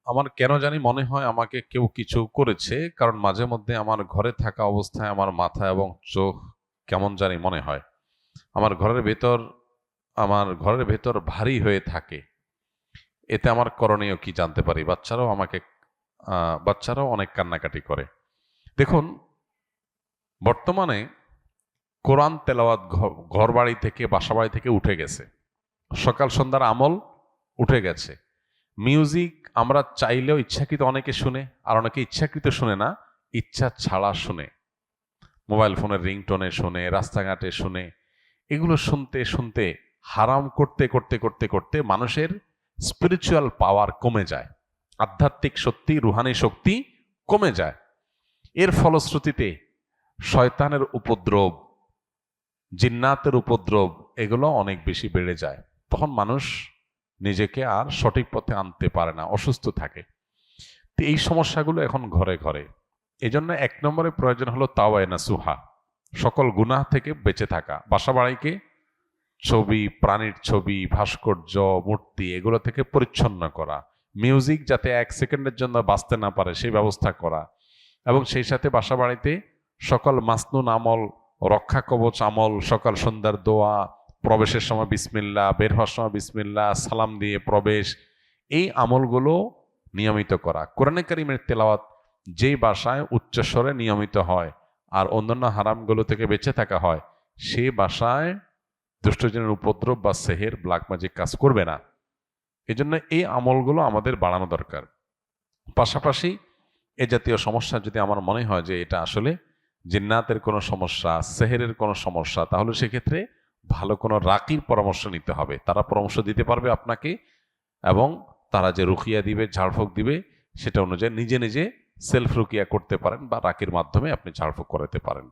আমার কেন জানি মনে হয় আমাকে কেউ কিছু করেছে, কারণ মাঝে মধ্যে আমার ঘরে থাকা অবস্থায় আমার মাথা এবং চোখ কেমন জানি মনে হয়। আমার ঘরের ভেতর আমার ঘরের ভেতর ভারী হয়ে থাকে। এতে আমার করণীয় কি জানতে পারি? বাচ্চারাও অনেক কান্নাকাটি করে। দেখুন, বর্তমানে কোরআন তেলাওয়াত ঘর বাড়ি থেকে, বাসা বাড়ি থেকে উঠে গেছে। সকাল সন্ধ্যার আমল উঠে গেছে। মিউজিক আমরা চাইলেও ইচ্ছাকৃত অনেকে শুনে, আর অনেকে ইচ্ছাকৃত শুনে না, ইচ্ছা ছাড়া শুনে। মোবাইল ফোনের রিংটোনে শুনে, রাস্তাঘাটে শুনে। এগুলো শুনতে শুনতে হারাম করতে করতে করতে করতে মানুষের স্পিরিচুয়াল পাওয়ার কমে যায়। আধ্যাত্মিক শক্তি, রুহানি শক্তি কমে যায়। এর ফলশ্রুতিতে শয়তানের উপদ্রব, জিন্নাতের উপদ্রব, এগুলো অনেক বেশি বেড়ে যায়। তখন মানুষ নিজেকে আর সঠিক পথে আনতে পারে না, অসুস্থ থাকে। তো এই সমস্যাগুলো এখন ঘরে ঘরে। এই জন্য 1 নম্বরে প্রয়োজন হলো তাওবায়ে নাসুহা, সকল গুনাহ থেকে বেঁচে থাকা। বাসা বাড়িকে ছবি, প্রাণীর ছবি, ভাস্কর্য, মূর্তি, এগুলো থেকে পরিচ্ছন্ন করা। মিউজিক যাতে 1 সেকেন্ডের জন্য বাঁচতে না পারে সেই ব্যবস্থা করা। এবং সেই সাথে বাসা বাড়িতে সকল মাসনুন আমল, রক্ষা কবচ আমল, সকাল সন্ধ্যার দোয়া, প্রবেশের সময় বিসমিল্লাহ, বের হওয়ার সময় বিসমিল্লাহ, সালাম দিয়ে প্রবেশ, এই আমলগুলো নিয়মিত করা। কোরআনে কারিমের তেলাওয়াত যেই বাসায় উচ্চস্বরে নিয়মিত হয় আর অন্যান্য হারামগুলো থেকে বেঁচে থাকা হয়, সেই বাসায় দুষ্টজনের উপদ্রব বা সেহের, ব্ল্যাক ম্যাজিক কাজ করবে না। এজন্য এই আমলগুলো আমাদের বাড়ানো দরকার। পাশাপাশি এ জাতীয় সমস্যা যদি আমার মনে হয় যে এটা আসলে জিন্নাতের কোনো সমস্যা, সেহেরের কোনো সমস্যা, তাহলে সেক্ষেত্রে ভালো কোনো রাকির পরামর্শ নিতে হবে। তারা পরামর্শ দিতে পারবে আপনাকে, এবং তারা যে রুকিয়া দিবে, ঝাড়ফুঁক দিবে, সেটা অনুযায়ী নিজে নিজে সেলফ রুকিয়া করতে পারেন বা রাকির মাধ্যমে আপনি ঝাড়ফুঁক করাতে পারেন।